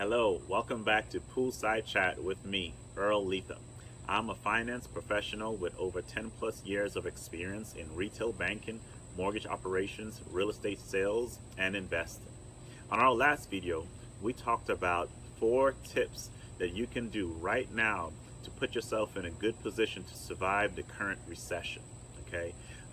Hello, welcome back to Poolside Chat with me, Earl Letha. I'm a finance professional with over 10 plus years of experience in retail banking, mortgage operations, real estate sales, and investing. On our last video, we talked about 4 tips that you can do right now to put yourself in a good position to survive the current recession. Okay?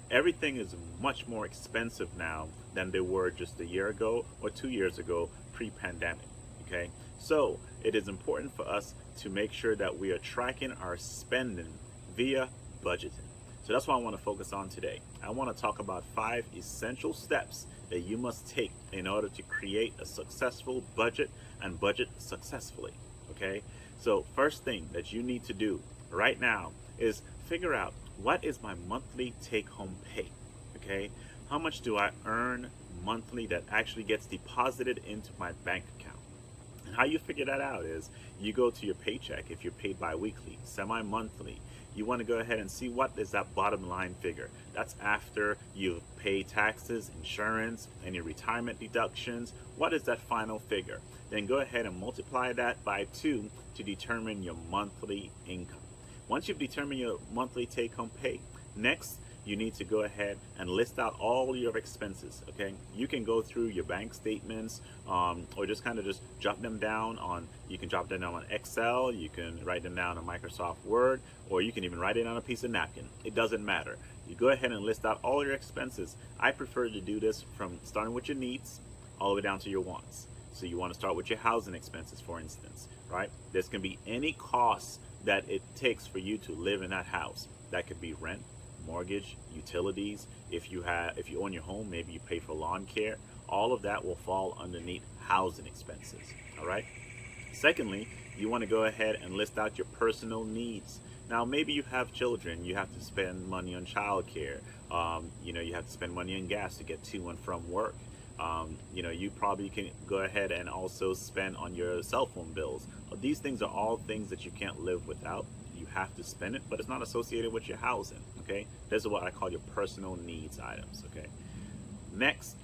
Everything is much more expensive now than they were just a year ago or 2 years ago pre-pandemic. Okay, so it is important for us to make sure that we are tracking our spending via budgeting. So that's what I want to focus on today. I want to talk about 5 essential steps that you must take in order to create a successful budget and budget successfully. Okay, so first thing that you need to do right now is figure out, what is my monthly take-home pay? Okay, how much do I earn monthly that actually gets deposited into my bank account? And how you figure that out is you go to your paycheck. If you're paid bi-weekly, semi-monthly, you want to go ahead and see what is that bottom line figure. That's after you pay taxes, insurance, any retirement deductions. What is that final figure? Then go ahead and multiply that by 2 to determine your monthly income. Once you've determined your monthly take-home pay, next you need to go ahead and list out all your expenses. Okay, you can go through your bank statements, or just jot them down on. You can drop them down on Excel. You can write them down on Microsoft Word, or you can even write it on a piece of napkin. It doesn't matter. You go ahead and list out all your expenses. I prefer to do this from starting with your needs all the way down to your wants. So you want to start with your housing expenses, for instance, right? This can be any cost that it takes for you to live in that house. That could be rent, mortgage, utilities. If you own your home, maybe you pay for lawn care. All of that will fall underneath housing expenses. All right. Secondly, you want to go ahead and list out your personal needs. Now, maybe you have children. You have to spend money on childcare. You have to spend money on gas to get to and from work. You probably can go ahead and also spend on your cell phone bills. These things are all things that you can't live without. You have to spend it, but it's not associated with your housing. Okay, this is what I call your personal needs items. Okay, next,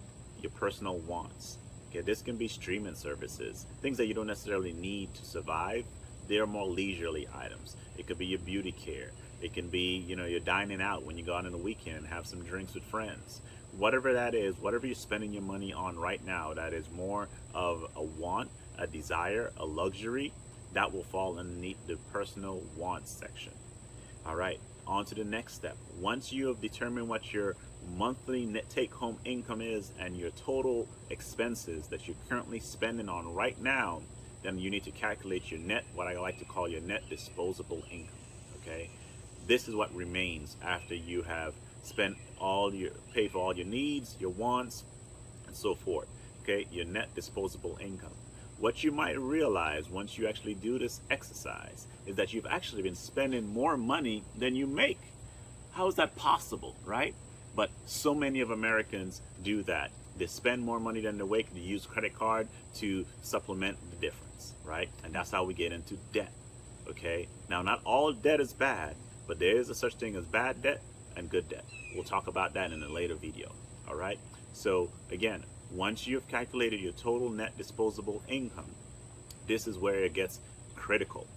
your personal wants. Okay, this can be streaming services, things that you don't necessarily need to survive. They're more leisurely items. It could be your beauty care. It can be, you're dining out when you go out on the weekend and have some drinks with friends. Whatever that is, whatever you're spending your money on right now, that is more of a want, a desire, a luxury, that will fall underneath the personal wants section. All right, on to the next step. Once you have determined what your monthly net take-home income is and your total expenses that you're currently spending on right now, then you need to calculate your net, what I like to call your net disposable income. Okay, this is what remains after you have paid for all your needs, your wants, and so forth. Okay, your net disposable income. What you might realize once you actually do this exercise is that you've actually been spending more money than you make. How is that possible, right? But so many of Americans do that. They spend more money than they make. They use credit card to supplement the difference, right? And that's how we get into debt. Okay, now not all debt is bad, but there is a such thing as bad debt and good debt. We'll talk about that in a later video. All right, so again, once you've calculated your total net disposable income, this is where it gets critical.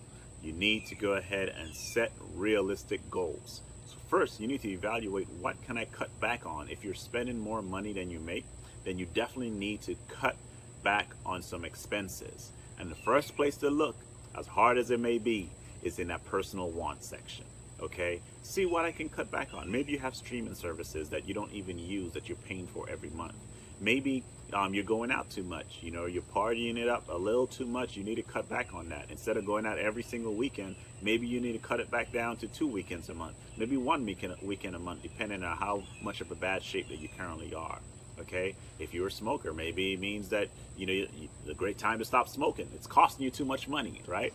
You need to go ahead and set realistic goals. So first, you need to evaluate, what can I cut back on? If you're spending more money than you make, then you definitely need to cut back on some expenses. And the first place to look, as hard as it may be, is in that personal want section. Okay, see what I can cut back on. Maybe you have streaming services that you don't even use, that you're paying for every month. Maybe you're going out too much. You're partying it up a little too much. You need to cut back on that. Instead of going out every single weekend, maybe you need to cut it back down to 2 weekends a month. Maybe 1 weekend a month, depending on how much of a bad shape that you currently are. Okay, if you're a smoker, maybe it means that a great time to stop smoking. It's costing you too much money, right?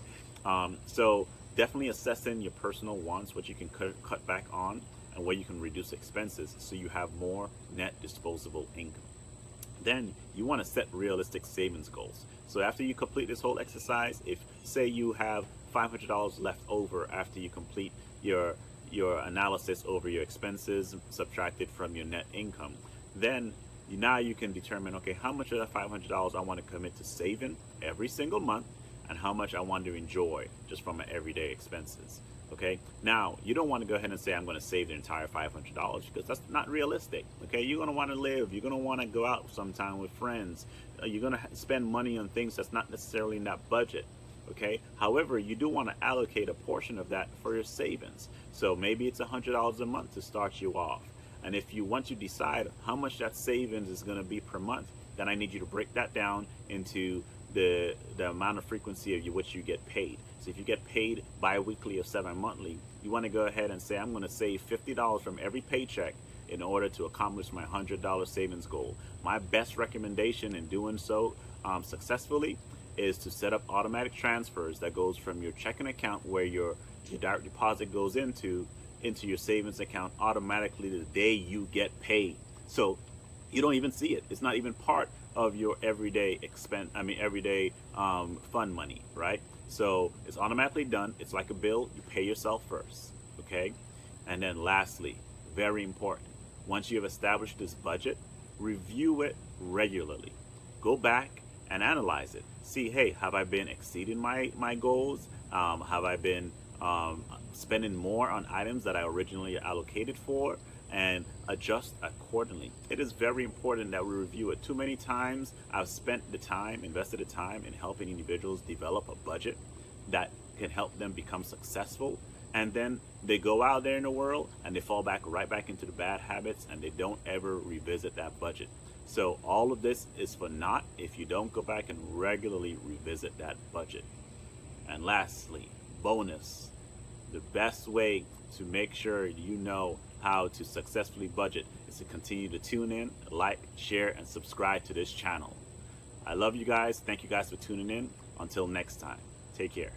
So definitely assessing your personal wants, what you can cut back on, and where you can reduce expenses, so you have more net disposable income. Then you want to set realistic savings goals. So after you complete this whole exercise, if say you have $500 left over after you complete your analysis over your expenses subtracted from your net income, then now you can determine, okay, how much of that $500 I want to commit to saving every single month, and how much I want to enjoy just from my everyday expenses. Okay, now you don't want to go ahead and say I'm going to save the entire $500, because that's not realistic. Okay, you're going to want to live, you're going to want to go out sometime with friends, you're going to spend money on things that's not necessarily in that budget. Okay, however, you do want to allocate a portion of that for your savings. So maybe it's $100 a month to start you off. And if you want to decide how much that savings is going to be per month, then I need you to break that down into the amount of frequency of which you get paid. So if you get paid bi-weekly or 7-monthly, you want to go ahead and say, I'm going to save $50 from every paycheck in order to accomplish my $100 savings goal. My best recommendation in doing so successfully is to set up automatic transfers that goes from your checking account, where your direct deposit goes into your savings account automatically the day you get paid. So you don't even see it. It's not even part of your everyday fund money, right? So it's automatically done. It's like a bill. You pay yourself first, okay? And then lastly, very important, once you have established this budget, review it regularly. Go back and analyze it. See, hey, have I been exceeding my goals? Have I been spending more on items that I originally allocated for? And adjust accordingly. It is very important that we review it. Too many times I've invested the time in helping individuals develop a budget that can help them become successful, and then they go out there in the world and they fall right back into the bad habits, and they don't ever revisit that budget. So all of this is for naught if you don't go back and regularly revisit that budget. And lastly, bonus, the best way to make sure you know how to successfully budget is to continue to tune in, like, share, and subscribe to this channel. I love you guys. Thank you guys for tuning in. Until next time, take care.